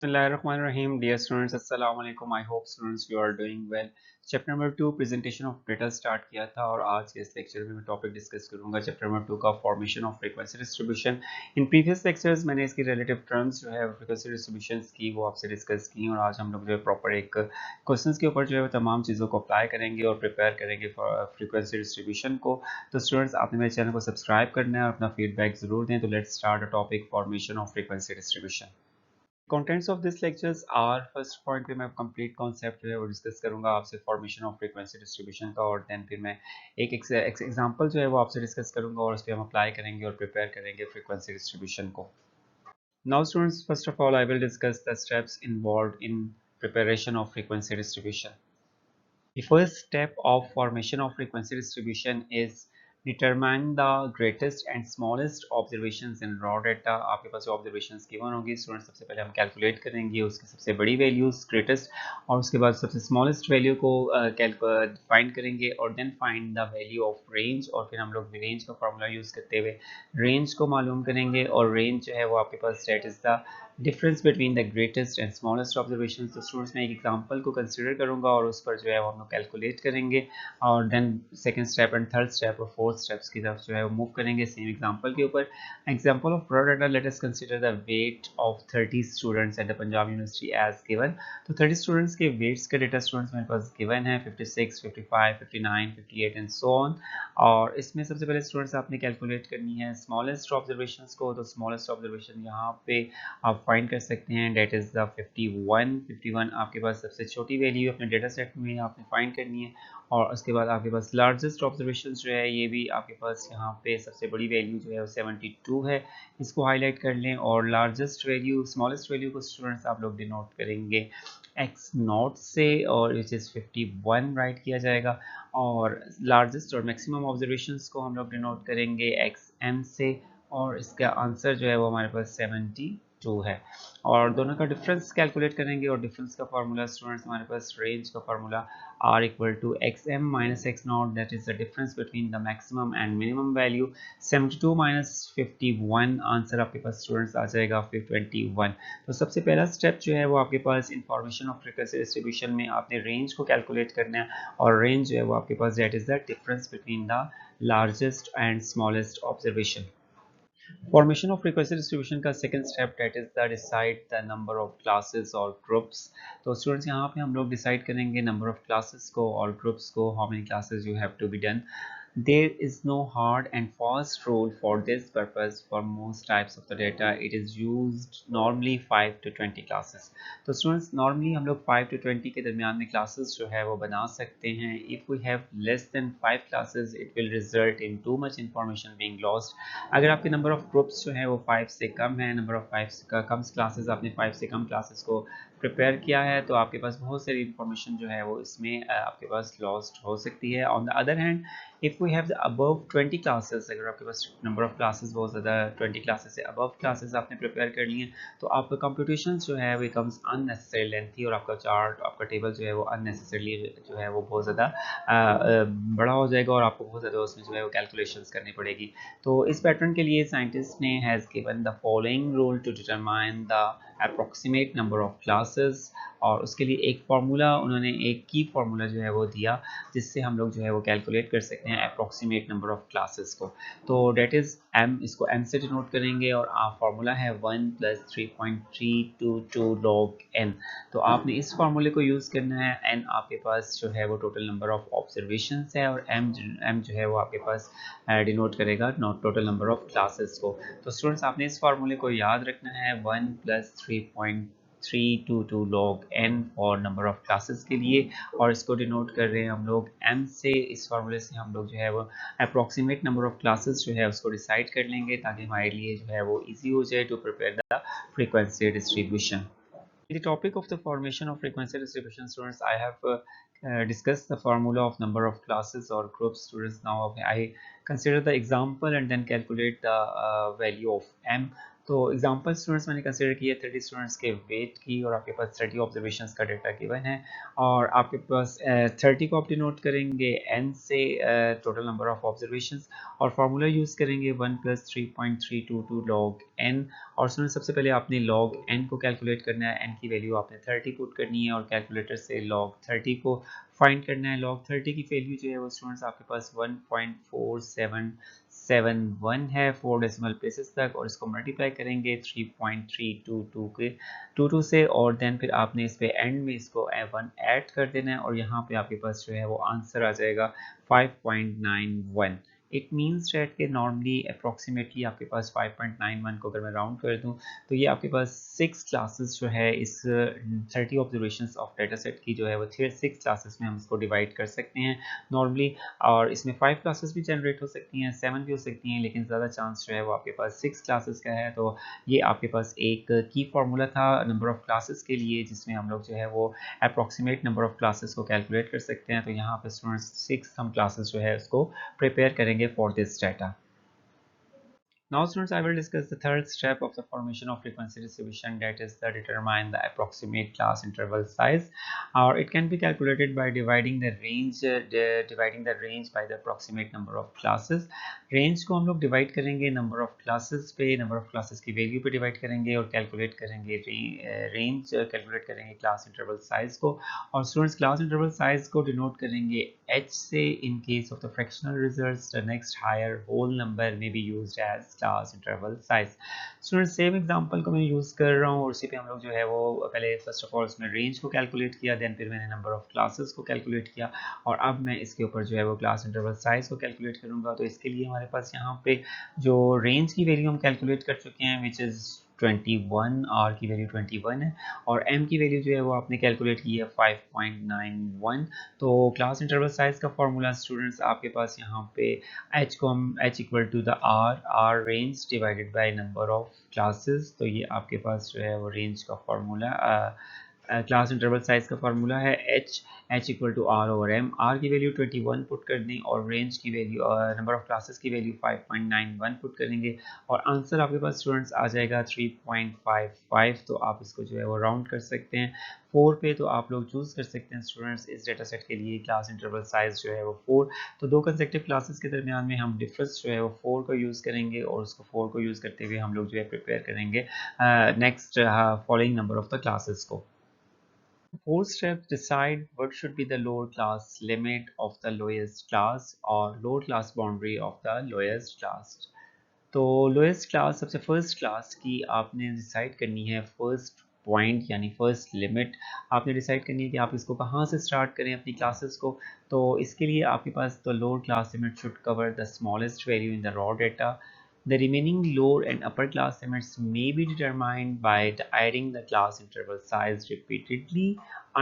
Bismillahirrahmanirrahim. Dear students, Assalamu alaikum. I hope students you are doing well. Chapter number 2 presentation of data start किया था और आज के इस लेक्चर में मैं टॉपिक डिस्कस करूंगा चैप्टर नंबर 2 का formation of frequency distribution. In previous lectures मैंने इसकी रिलेटिव टर्म्स जो है फ्रीक्वेंसी डिस्ट्रीब्यूशंस की वो आपसे डिस्कस की और आज हम लोग जो है प्रॉपर एक क्वेश्चंस के ऊपर जो है वो तमाम चीज़ों को अप्लाई करेंगे और प्रिपेयर करेंगे फॉर फ्रीक्वेंसी डिस्ट्रीब्यूशन को। तो स्टूडेंट्स आपने मेरे चैनल को सब्सक्राइब करना है और अपना फीडबैक ज़रूर दें। तो let's start a topic formation of frequency distribution. Contents of this lectures are first point पे मैं कंप्लीट कॉन्सेप्ट जो है वो डिस्कस करूंगा आपसे फॉर्मेशन ऑफ फ्रीक्वेंसी डिस्ट्रीब्यूशन का और देन फिर मैं एक एग्जांपल जो है वो आपसे डिस्कस करूंगा और उस पर हम अप्लाई करेंगे और प्रिपेयर करेंगे फ्रीक्वेंसी डिस्ट्रीब्यूशन को। Now students, first of all I will discuss the steps involved in preparation of frequency distribution. The first step of formation of frequency distribution is determine the greatest and smallest observations in raw data. आपके पास जो observations given होंगी student, सबसे पहले हम calculate करेंगे उसकी सबसे बड़ी वैल्यूज ग्रेटेस्ट और उसके बाद सबसे स्मॉलेस्ट वैल्यू को फाइंड करेंगे और then find the value of range और फिर हम लोग रेंज का फार्मूला यूज़ करते हुए रेंज को मालूम करेंगे और रेंज जो है वो आपके पास that is the difference between the greatest and smallest observation. तो स्टूडेंट्स मैं एक एग्जांपल को कंसीडर करूंगा और उस पर जो है वो हम लोग कैलकुलेट करेंगे और then second step and third step और फोर्थ स्टेप्स की तरफ जो है वो मूव करेंगे सेम एग्जांपल के ऊपर। Example of raw data, let us consider the weight of 30 students at the Punjab university as given. तो 30 स्टूडेंट्स के वेट्स का डेटा स्टूडेंट्स मेरे पास गिवन है 56, 55, 59, 58 एंड सो ऑन। और इसमें सबसे पहले स्टूडेंट्स आपने कैलकुलेट करनी है स्मॉलेस्ट ऑब्जर्वेशंस को। तो स्मॉलेस्ट ऑब्जर्वेशन यहाँ पे आप फाइंड कर सकते हैं, डेट इज़ द 51 आपके पास सबसे छोटी वैल्यू अपने डेटा सेट में आपने फाइंड करनी है और उसके बाद आपके पास लार्जेस्ट ऑब्जर्वेशन जो है ये भी आपके पास यहाँ पे सबसे बड़ी वैल्यू जो है वो 72 है, इसको हाईलाइट कर लें। और लार्जेस्ट वैल्यू स्मॉलेस्ट वैल्यू को स्टूडेंट्स आप लोग डिनोट करेंगे एक्स नॉट से और विच इज़ 51 राइट किया जाएगा और लार्जेस्ट और मैक्सिमम ऑब्जर्वेशंस को हम लोग डिनोट करेंगे एक्स एम से और इसका आंसर जो है वो हमारे पास 72 है। और दोनों का डिफरेंस कैलकुलेट करेंगे और डिफरेंस का फार्मूला स्टूडेंट्स हमारे पास रेंज का formula r equal to x m minus x not, that is the difference between the maximum and minimum value. 72 minus 51 answer आपके पास स्टूडेंट्स आ जाएगा फिर 21। तो सबसे पहला स्टेप जो है वो आपके पास इंफॉर्मेशन ऑफ फ्रीक्वेंसी डिस्ट्रीब्यूशन में आपने रेंज को कैलकुलेट करना है और रेंज जो है वो आपके पास that is the difference between the largest and smallest observation. Formation of frequency distribution का second step that is the decide the number of classes और ग्रुप्स। तो स्टूडेंट्स यहाँ पे हम लोग डिसाइड करेंगे नंबर ऑफ क्लासेस को और ग्रुप्स को, how many classes you have to be done. There is no hard and fast rule for this purpose. For most types of the data, it is used normally 5 to 20 classes. तो students normally हम लोग 5 to 20 के दरमियान में classes जो है वो बना सकते हैं। If we have less than 5 classes, it will result in too much information being lost. अगर आपके नंबर ऑफ ग्रुप्स जो है वो 5 से कम है, नंबर ऑफ 5 से कम क्लासेस आपने 5 से कम क्लासेस को प्रिपेयर किया है तो आपके पास बहुत सारी इंफॉर्मेशन जो है वो इसमें आपके पास लॉस्ट हो सकती है। On the other hand if we have the above 20 classes, अगर आपके पास नंबर ऑफ क्लासेस बहुत ज़्यादा 20 क्लासेस से अबव क्लासेस आपने प्रिपेयर कर लिए तो आपका कंप्यूटेशन जो है वो बिकम्स अननेसेसरी लेंथी और आपका चार्ट आपका टेबल जो है वो अननेसेसरली जो है वो बहुत ज़्यादा बड़ा हो जाएगा और आपको बहुत ज़्यादा उसमें जो है वो कैलकुलेशंस करनी पड़ेगी। तो इस पैटर्न के लिए साइंटिस्ट ने has given the following rule to determine the approximate number of classes और उसके लिए एक फार्मूला उन्होंने एक की फार्मूला जो है वो दिया जिससे हम लोग जो है वो कैलकुलेट कर सकते हैं अप्रोक्सीमेट नंबर ऑफ क्लासेस को। तो डेट इज़ m, इसको m से डिनोट करेंगे और फार्मूला है 1 + 3.322 log n। तो आपने इस फार्मूले को यूज़ करना है। n आपके पास जो है वो टोटल नंबर ऑफ ऑब्जर्वेशन है और m जो है वो आपके पास डिनोट करेगा not total number of classes को। तो स्टूडेंट्स आपने इस फार्मूले को याद रखना है 1 + 3.322 log n और नंबर ऑफ क्लासेस के लिए और इसको डिनोट कर रहे हैं हम लोग m से। इस फार्मूले से हम लोग जो है वो अप्रोक्सीमेट नंबर ऑफ क्लासेस जो है उसको डिसाइड कर लेंगे ताकि हमारे लिए जो है वो इजी हो जाए to prepare the frequency distribution. In the topic of the formation of frequency distribution, students, I have discussed the formula of number of classes or groups. Students, now I consider the example and then calculate the value of m. तो example students मैंने consider किया 30 students के wait की, और आपके पास 30 observations का data given है, और आपके पास 30 को आप डिनोट करेंगे n से, टोटल नंबर ऑफ ऑब्जर्वेशंस, और फार्मूला यूज़ करेंगे 1 + 3.322 log n। और स्टूडेंट सबसे पहले आपने log n को कैलकुलेट करना है, n की वैल्यू आपने 30 पुट करनी है, और कैलकुलेटर से log 30 को फाइंड करना है। log 30 की वैल्यू जो है वो स्टूडेंट्स आपके पास 1.4771 है 4 डेसिमल प्लेसेस तक, और इसको मल्टीप्लाई करेंगे 3.322 के 22 से, और देन फिर आपने इस पे एंड में इसको 1 ऐड कर देना है, और यहाँ पे आपके पास जो है वो आंसर आ जाएगा 5.91। इट मीन्स डेट के नॉर्मली अप्रॉक्सीमेटली आपके पास 5.91 को अगर मैं राउंड कर दूं तो ये आपके पास 6 क्लासेस जो है इस 30 ऑब्जर्वेशंस ऑफ डेटा सेट की जो है वो 6 क्लासेस में हम इसको डिवाइड कर सकते हैं नॉर्मली, और इसमें 5 क्लासेस भी जनरेट हो सकती हैं, 7 भी हो सकती हैं, लेकिन ज़्यादा चांस जो है वो आपके पास 6 क्लासेस का है। तो ये आपके पास एक की फार्मूला था नंबर ऑफ क्लासेस के लिए, जिसमें हम लोग जो है वो अप्रॉक्सीमेट नंबर ऑफ क्लासेस को कैलकुलेट कर सकते हैं। तो यहाँ पे स्टूडेंट्स 6 हम क्लासेस जो है उसको प्रिपेयर करेंगे for this data. Now students, I will discuss the third step of the formation of frequency distribution, that is the determine the approximate class interval size, or it can be calculated by dividing the range by the approximate number of classes. Range को हम लोग divide करेंगे number of classes पे, number of classes की value पे divide करेंगे, और calculate करेंगे range calculate करेंगे class interval size को, और students class interval size को denote करेंगे h से। In case of the fractional results, the next higher whole number may be used as class interval size। Student same example को मैं use कर रहा हूँ, और उसी पे हम लोग जो है वो पहले फर्स्ट ऑफ ऑल उसमें रेंज को कैलकुलेट किया, देन फिर मैंने नंबर ऑफ क्लासेस को कैलकुलेट किया, और अब मैं इसके ऊपर जो है वो क्लास इंटरवल साइज को कैलकुलेट करूँगा। तो इसके लिए हमारे पास यहाँ पे जो रेंज की वैल्यू हम कैलकुलेट कर चुके हैं विच इज़ 21, आर की वैल्यू 21 है, और एम की वैल्यू जो है वो आपने कैलकुलेट की है 5.91। तो क्लास इंटरवल साइज का फॉर्मूला स्टूडेंट्स आपके पास यहाँ पे h को हम h equal to the R range divided by number of classes. तो ये आपके पास जो है वो रेंज का फॉर्मूला, क्लास इंटरवल साइज का फार्मूला है h equal to R over M. R की वैल्यू 21 पुट कर दें, और रेंज की वैल्यू नंबर ऑफ क्लासेस की वैल्यू 5.91 पुट करेंगे, और आंसर आपके पास स्टूडेंट्स आ जाएगा 3.55। तो आप इसको जो है वो राउंड कर सकते हैं 4 पे, तो आप लोग चूज़ कर सकते हैं स्टूडेंट्स इस डेटा सेट के लिए क्लास इंटरवल साइज जो है वो 4। तो दो कंसेक्टिव क्लासेस के दरमियान में हम डिफरेंस जो है वो 4 को यूज़ करेंगे, और उसको 4 को यूज़ करते हुए हम लोग जो है प्रिपेयर करेंगे next following number of the classes को। Four steps decide what should be the lower class limit of the lowest class or lower class boundary of the lowest class। तो लोएस्ट क्लास सबसे first class की आपने decide करनी है, first point यानी first limit आपने decide करनी है कि आप इसको कहाँ से स्टार्ट करें अपनी क्लासेस को। तो इसके लिए आपके पास the lower class limit should cover the smallest value in the raw data. The remaining lower and upper class limits may be determined by adding the class interval size repeatedly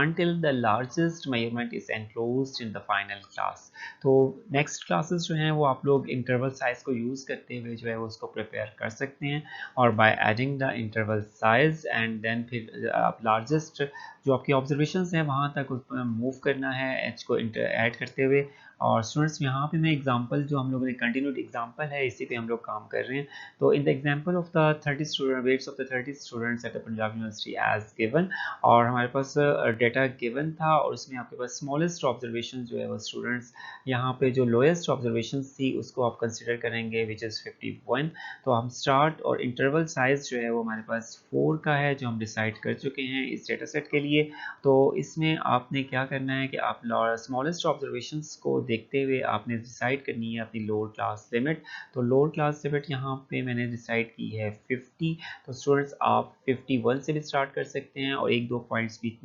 until the largest measurement is enclosed in the final class। तो next classes जो हैं वो आप लोग interval size को use करते हुए जो है वो उसको प्रिपेयर कर सकते हैं, और by adding the interval size and then फिर आप लार्जेस्ट जो आपकी ऑब्जर्वेशंस हैं वहाँ तक मूव करना है एच को ऐड करते हुए। और स्टूडेंट्स यहाँ पे मैं एग्जांपल जो हम लोगों ने कंटिन्यूड एग्जांपल है इसी पे हम लोग काम कर रहे हैं। तो in the example of the 30 student weights of the 30 students at the Punjab university as given, और हमारे पास डेटा गिवन था, और उसमें आपके पास स्मॉलेस्ट ऑब्जर्वेशन जो है वो स्टूडेंट्स यहाँ पे जो लोएस्ट ऑब्जर्वेशन थी उसको आप कंसिडर करेंगे विच इज़ 51। तो हम स्टार्ट और इंटरवल साइज जो है वो हमारे पास 4 का है जो हम डिसाइड कर चुके हैं इस डेटा सेट के लिए। तो इसमें आपने क्या करना है कि आप स्मॉलेस्ट ऑब्जर्वेशंस को देखते हुए आपने डिसाइड करनी है अपनी लोअर क्लास लिमिट। तो लोअर क्लास लिमिट यहाँ पे मैंने डिसाइड की है 50। तो स्टूडेंट्स आप 51 से भी स्टार्ट कर सकते हैं, और एक दो पॉइंट्स भी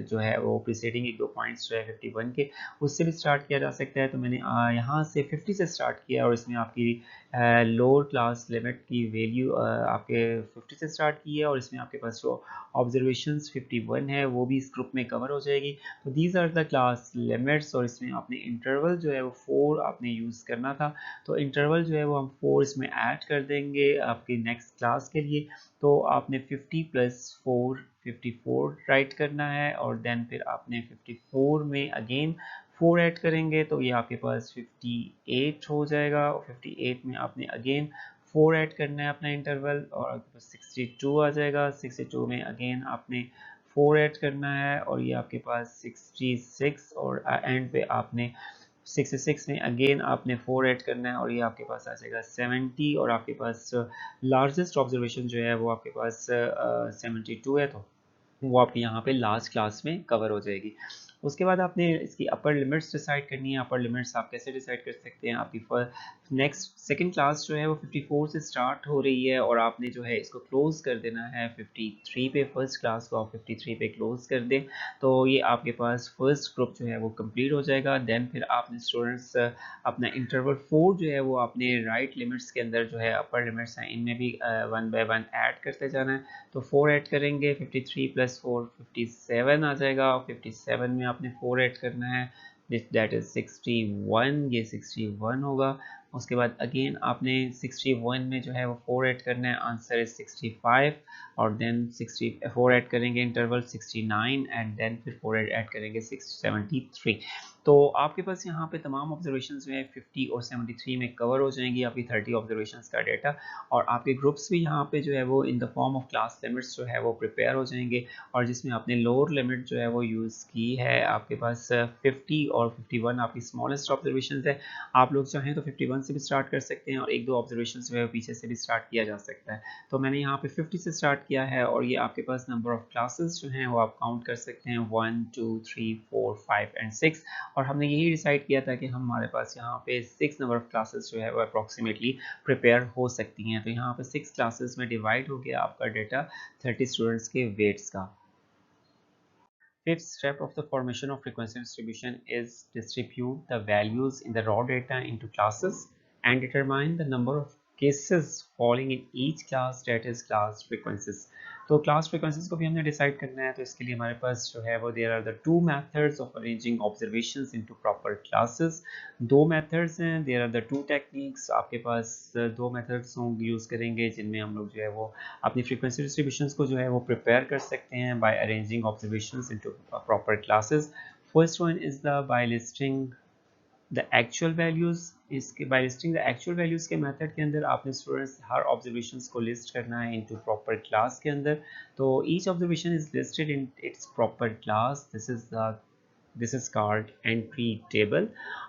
जो है वो प्रीसीडिंग एक दो पॉइंट्स जो है 51 के उससे भी स्टार्ट किया जा सकता है। तो मैंने यहाँ से 50 से स्टार्ट किया, और इसमें आपकी लोअर क्लास लिमिट की वैल्यू आपके 50 से स्टार्ट की है, और इसमें आपके पास जो ऑब्जर्वेशंस 51 है वो भी इस ग्रुप में कवर हो जाएगी। तो these are the class limits, और इसमें आपने इंटरवल जो है वो 4 आपने यूज़ करना था। तो इंटरवल जो है वो हम 4 इसमें ऐड कर देंगे आपकी नेक्स्ट क्लास के लिए। तो आपने 50 + 4 54 राइट करना है, और देन फिर आपने 54 में अगेन 4 ऐड करेंगे तो ये आपके पास 58 हो जाएगा, और 58 में आपने अगेन 4 ऐड करना है अपना इंटरवल, और आपके पास 62 आ जाएगा। 62 में अगेन आपने 4 ऐड करना है और ये आपके पास 66, और एंड पे आपने 66 में अगेन आपने 4 ऐड करना है और ये आपके पास आ जाएगा 70, और आपके पास लार्जेस्ट ऑब्जर्वेशन जो है वो आपके पास 72 है, तो वो आपकी यहाँ पे लास्ट क्लास में कवर हो जाएगी। उसके बाद आपने इसकी अपर लिमिट्स डिसाइड करनी है। अपर लिमिट्स आप कैसे डिसाइड कर सकते हैं, आपकी नेक्स्ट सेकंड क्लास जो है वो 54 से स्टार्ट हो रही है और आपने जो है इसको क्लोज कर देना है 53 पे। फर्स्ट क्लास को आप 53 पे क्लोज कर दें तो ये आपके पास फर्स्ट ग्रुप जो है वो कंप्लीट हो जाएगा। देन फिर आपने स्टूडेंट्स अपना इंटरवल 4 जो है वो आपने राइट लिमिट्स के अंदर जो है अपर लिमिट्स हैं इनमें भी 1 बाय 1 ऐड करते जाना है। तो 4 ऐड करेंगे, 53 प्लस 4 57 आ जाएगा, और 57 में आपने 4 ऐड करना है, दैट इज 61, ये 61 होगा। उसके बाद अगेन आपने 61 में जो है वो 4 ऐड करना है, आंसर इज 65, और देन 64 ऐड करेंगे इंटरवल 69, एंड देन फिर 4 ऐड करेंगे 73। तो आपके पास यहाँ पे तमाम ऑब्जर्वेशन जो है 50 और 73 में कवर हो जाएंगी, आपकी 30 ऑब्जर्वेशन का डेटा, और आपके ग्रुप्स भी यहाँ पे जो है वो in the form of class limits जो है वो प्रिपेयर हो जाएंगे, और जिसमें आपने लोअर लिमिट जो है वो यूज़ की है आपके पास 50 और 51 आपकी स्मॉलेस्ट ऑब्जर्वेशन है। आप लोग चाहें तो 51 से भी स्टार्ट कर सकते हैं और एक दो ऑब्जर्वेशन जो है पीछे से भी स्टार्ट किया जा सकता है। तो मैंने यहाँ पे 50 से स्टार्ट किया है, और ये आपके पास नंबर ऑफ क्लासेस जो हैं वो आप काउंट कर सकते हैं 1 2 3 4 5 एंड 6, और हमने यही डिसाइड किया था कि हमारे पास यहाँ पे 6 नंबर ऑफ क्लासेस जो है वो अप्रॉक्सीमेटली प्रिपेयर हो सकती हैं। तो यहाँ पे 6 क्लासेस में डिवाइड हो गया आपका डेटा 30 स्टूडेंट्स के वेट्स का। Fifth step of the formation of frequency distribution is distribute the values in the raw data into classes and determine the number of cases falling in each class, that is class frequencies. तो class frequencies को भी हमने decide करना है, तो इसके लिए हमारे पास जो है वो there are the two methods of arranging observations into proper classes. दो मेथड्स हैं, there are the two techniques. आपके पास दो मेथड्स यूज़ करेंगे जिनमें हम लोग जो है वो अपनी फ्रीक्वेंसी डिस्ट्रीब्यूशंस को जो है वो प्रिपेयर कर सकते हैं by arranging observations into proper classes. First one is the by listing the actual values. इसके by listing the actual values के मेथड के अंदर आपने स्टूडेंट्स हर ऑब्जर्वेशंस को लिस्ट करना है इनटू प्रॉपर क्लास के अंदर। तो each observation is listed in its proper class, this is called entry table.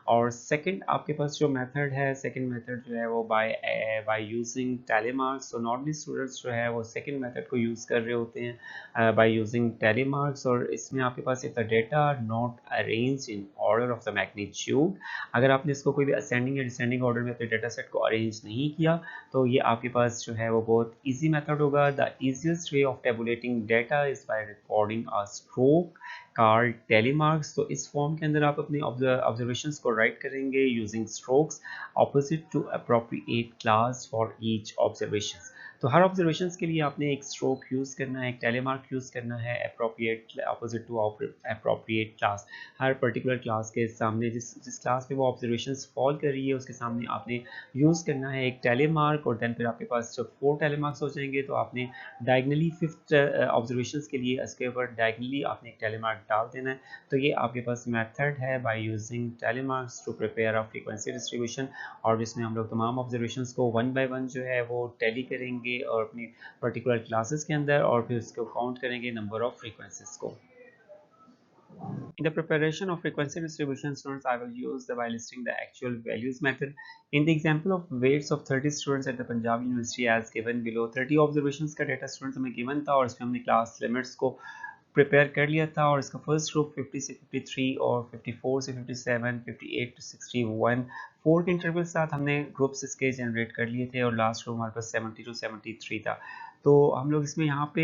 और सेकंड आपके पास जो मेथड है, सेकंड मेथड जो है वो बाय यूजिंग टैली मार्क्स। तो नॉर्मली स्टूडेंट्स जो है वो सेकंड मेथड को यूज़ कर रहे होते हैं बाय यूजिंग टैली मार्क्स, और इसमें आपके पास if the data are not arrange in order of the magnitude, अगर आपने इसको कोई भी असेंडिंग या डिसेंडिंग ऑर्डर में अपने डेटा सेट को अरेंज नहीं किया तो ये आपके पास जो है वो बहुत ईजी मेथड होगा। The easiest way of tabulating data is by recording a stroke card telemarks. तो इस फॉर्म के अंदर आप अपनी ऑब्जर्वेशंस को राइट करेंगे using strokes opposite to appropriate class for each observation. तो हर ऑब्जर्वेशन के लिए आपने एक स्ट्रोक यूज़ करना है, एक टेलीमार्क यूज़ करना है appropriate opposite to appropriate class. हर पर्टिकुलर क्लास के सामने जिस क्लास पे वो ऑब्जर्वेशन फॉल कर रही है उसके सामने आपने यूज़ करना है एक टेलीमार्क, और देन फिर आपके पास जब 4 टेलीमार्क्स हो जाएंगे तो आपने डायगनली फिफ्थ ऑब्जर्वेशंस के लिए इसके ऊपर डायगनली आपने एक टेलीमार्क डाल देना है। तो ये आपके पास मेथड है by using tally marks to prepare a frequency distribution, और जिसमें हम लोग तमाम ऑब्जर्वेशंस को वन बाय वन जो है वो टैली करेंगे और अपनी पर्टिकुलर क्लासेस के अंदर, और फिर उसको काउंट करेंगे नंबर ऑफ फ्रीक्वेंसीज को। In the preparation of frequency distribution, students, I will use the by listing the actual values method. In the example of weights of 30 students at the Punjab University as given below, 30 observations का data students हमें given था और इसमें हमने class limits को prepare कर लिया था, और इसका फर्स्ट ग्रुप 50 से 53 और 54 से 57, 58 to 61 4 के इंटरवल के साथ हमने ग्रुप्स इसके जनरेट कर लिए थे, और लास्ट ग्रुप हमारे पास 70 to 73 था। तो हम लोग इसमें यहाँ पे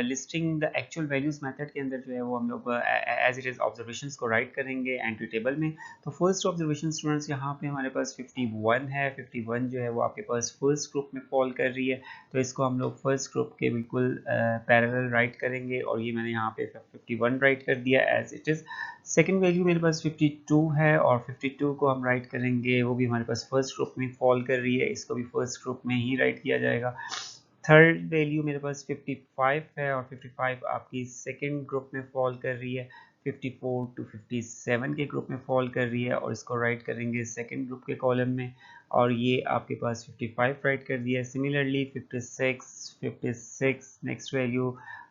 listing the actual values method के अंदर जो है वो हम लोग एज इट इज़ ऑब्जर्वेशंस को राइट करेंगे एंट्री टेबल में। तो फर्स्ट ऑब्जर्वेशन स्टूडेंट्स यहाँ पे हमारे पास 51 है, 51 जो है वो आपके पास फर्स्ट ग्रुप में फॉल कर रही है, तो इसको हम लोग फर्स्ट ग्रुप के बिल्कुल पैरेलल राइट करेंगे, और ये मैंने यहाँ पे 51 राइट कर दिया as it is. Second value मेरे पास 52 है, और 52 को हम राइट करेंगे, वो भी हमारे पास फर्स्ट ग्रुप में फॉल कर रही है, इसको भी फर्स्ट ग्रुप में ही राइट किया जाएगा। थर्ड वैल्यू मेरे पास 55 है, और 55 आपकी सेकंड ग्रुप में फॉल कर रही है, 54 to 57 के ग्रुप में फॉल कर रही है और इसको राइट करेंगे सेकंड ग्रुप के कॉलम में, और ये आपके पास 55 राइट कर दिया है। सिमिलरली 56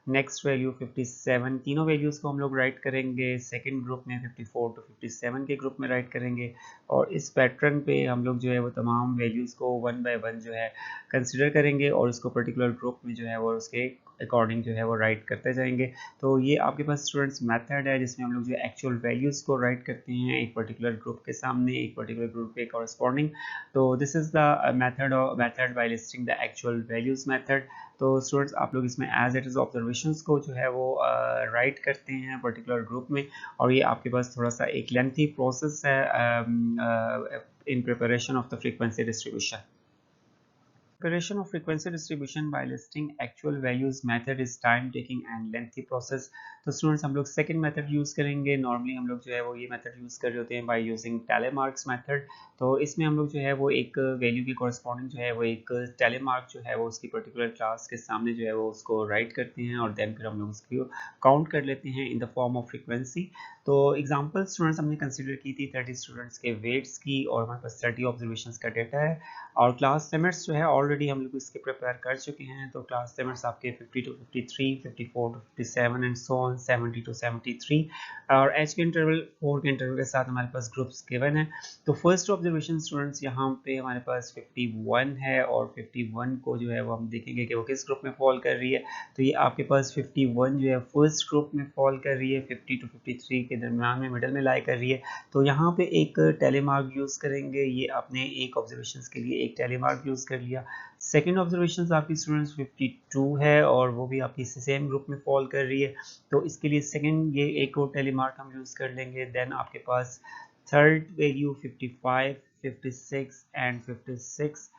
नेक्स्ट वैल्यू 57, तीनों वैल्यूज़ को हम लोग राइट करेंगे सेकंड ग्रुप में, 54 टू 57 के ग्रुप में राइट करेंगे, और इस पैटर्न पे हम लोग जो है वो तमाम वैल्यूज़ को वन बाय वन जो है कंसिडर करेंगे और उसको पर्टिकुलर ग्रुप में जो है वो उसके अकॉर्डिंग जो है वो राइट करते जाएंगे। तो ये आपके पास स्टूडेंट्स मेथड है जिसमें हम लोग जो एक्चुअल वैल्यूज़ को राइट करते हैं एक पर्टिकुलर ग्रुप के सामने, एक पर्टिकुलर ग्रुप के कॉरस्पॉन्डिंग। तो this is the method by listing the actual values method. तो स्टूडेंट्स आप लोग इसमें एज इट इज़ ऑब्जर्वेशंस को जो है वो राइट करते हैं पर्टिकुलर ग्रुप में, और ये आपके पास थोड़ा सा एक लेंथी प्रोसेस है in preparation of the frequency distribution. Preparation of frequency distribution by listing actual values method is time taking and lengthy process. तो स्टूडेंट्स हम लोग सेकंड मेथड यूज़ करेंगे। नॉर्मली हम लोग जो है वो ये मेथड यूज़ कर रहे होते हैं बाय यूजिंग टेलीमार्क्स मेथड। तो इसमें हम लोग जो है वो एक वैल्यू की कॉरस्पॉन्डिंग जो है वो एक टेलीमार्क जो है वो उसकी पर्टिकुलर क्लास के सामने जो है वो उसको राइट करते हैं और देन फिर हम लोग उसकी काउंट कर लेते हैं in the form of frequency. तो एग्जाम्पल स्टूडेंट्स हमने कंसिडर की थी 30 स्टूडेंट्स के वेट्स की, और हमारे पास 30 ऑब्जर्वेशंस का डेटा है, और क्लास लिमिट्स जो है ऑलरेडी हम लोग इसके प्रिपेयर कर चुके हैं। तो क्लास लिमिट्स आपके 50 to 53, 54 to 57 and so on 70 to 73, और एच के इंटरवल 4 के इंटरवल के साथ हमारे पास ग्रुप्स गिवन है। तो फर्स्ट ऑब्जर्वेशन स्टूडेंट्स यहाँ पे हमारे पास 51 है, और 51 को जो है वो हम देखेंगे कि वो किस ग्रुप में फॉल कर रही है। तो ये आपके पास 51 जो है फर्स्ट ग्रुप में फॉल कर रही है, 50 टू 53 के दरमियान में मिडल में लाई कर रही है। तो यहाँ पे एक टेलीमार्क यूज़ करेंगे। ये आपने एक ऑब्जर्वेशन के लिए एक टेलीमार्क यूज़ कर लिया। सेकेंड ऑब्जर्वेशन आपकी स्टूडेंट्स 52 है और वो भी आपकी सेम ग्रुप में फॉल कर रही है। तो इसके लिए सेकेंड ये एक और टेलीमार्क हम यूज़ कर लेंगे। देन आपके पास थर्ड वैल्यू 55, 56 एंड 56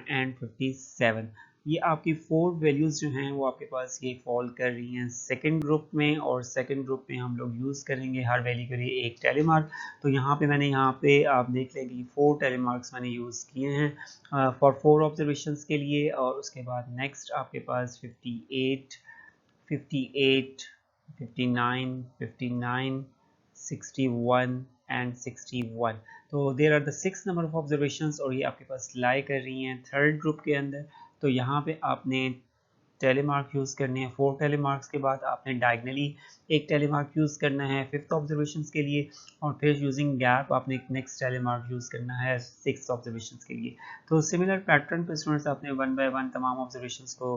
एंड 57, ये आपकी 4 वैल्यूज़ जो हैं वो आपके पास ये फॉल कर रही हैं सेकंड ग्रुप में, और सेकंड ग्रुप में हम लोग यूज़ करेंगे हर वैल्यू के लिए एक टेलीमार्क। तो यहाँ पे आप देख लें कि 4 टेलीमार्क्स मैंने यूज़ किए हैं फॉर 4 ऑब्जर्वेशंस के लिए। और उसके बाद नेक्स्ट आपके पास 58, 58, 59, 59, 61 एंड 61। तो there are the 6 number of observations, और ये आपके पास लाई कर रही हैं थर्ड ग्रुप के अंदर। तो यहाँ पे आपने टेलीमार्क यूज़ करने हैं। 4 टेलीमार्क्स के बाद आपने डायगनली एक टेलीमार्क यूज़ करना है फिफ्थ ऑब्जर्वेशंस के लिए, और फिर यूजिंग गैप आपने एक नेक्स्ट टेलीमार्क यूज़ करना है सिक्स ऑब्जर्वेशंस के लिए। तो सिमिलर पैटर्न पे स्टूडेंट्स आपने वन बाय वन तमाम ऑब्जर्वेशंस को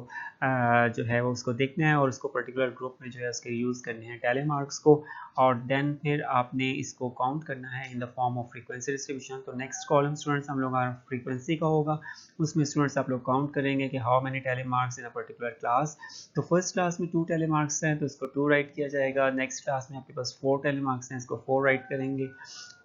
जो है वो उसको देखना है और उसको पर्टिकुलर ग्रुप में जो है उसके यूज़ करने हैं टेलीमार्क्स को, और देन फिर आपने इसको काउंट करना है in the form of frequency distribution. तो नेक्स्ट कॉलम स्टूडेंट्स हम लोग फ्रीक्वेंसी का होगा, उसमें स्टूडेंट्स आप लोग काउंट करेंगे कि how many telemarks in a particular class. तो फर्स्ट क्लास में 2 टेलीमार्क्स हैं तो इसको 2 राइट किया जाएगा। नेक्स्ट क्लास में आपके पास 4 टेलीमार्क्स हैं, इसको 4 राइट करेंगे।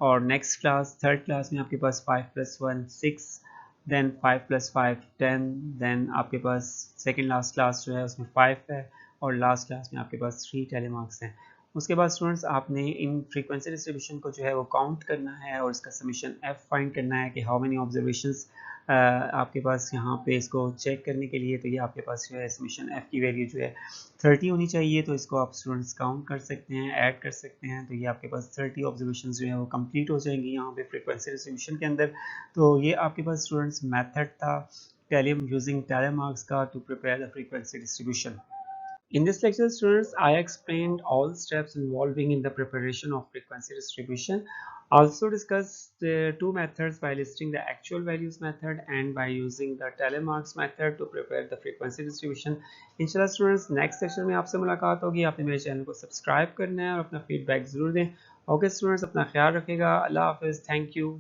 और नेक्स्ट क्लास थर्ड क्लास में आपके पास 5 + 1 6, देन 5 + 5 10, देन आपके पास सेकेंड लास्ट क्लास जो है उसमें 5 है, और लास्ट क्लास में आपके पास 3 टेलीमार्क्स हैं। उसके बाद स्टूडेंट्स आपने इन फ्रीक्वेंसी डिस्ट्रीब्यूशन को जो है वो काउंट करना है और इसका समीशन एफ फाइंड करना है कि हाउ मेनी ऑब्जर्वेशंस आपके पास यहाँ पे इसको चेक करने के लिए। तो ये आपके पास जो है समीशन एफ की वैल्यू जो है 30 होनी चाहिए। तो इसको आप स्टूडेंट्स काउंट कर सकते हैं, ऐड कर सकते हैं। तो ये आपके पास 30 ऑब्जर्वेशन जो है वो कंप्लीट हो जाएंगी यहाँ पे फ्रीक्वेंसी डिस्ट्रीब्यूशन के अंदर। तो ये आपके पास स्टूडेंट्स मेथड था यूजिंग टेलीमार्क्स का to prepare the frequency distribution. In this lecture, students, I explained all steps involving in the preparation of frequency distribution. Also discussed two methods by listing the actual values method and by using the telemarks method to prepare the frequency distribution. Inshallah students, next session में आपसे मुलाकात होगी। आपने मेरे channel को subscribe करना है और अपना फीडबैक ज़रूर दें। ओके स्टूडेंट्स, अपना ख्याल रखिएगा। अल्लाह हाफिज़, थैंक यू।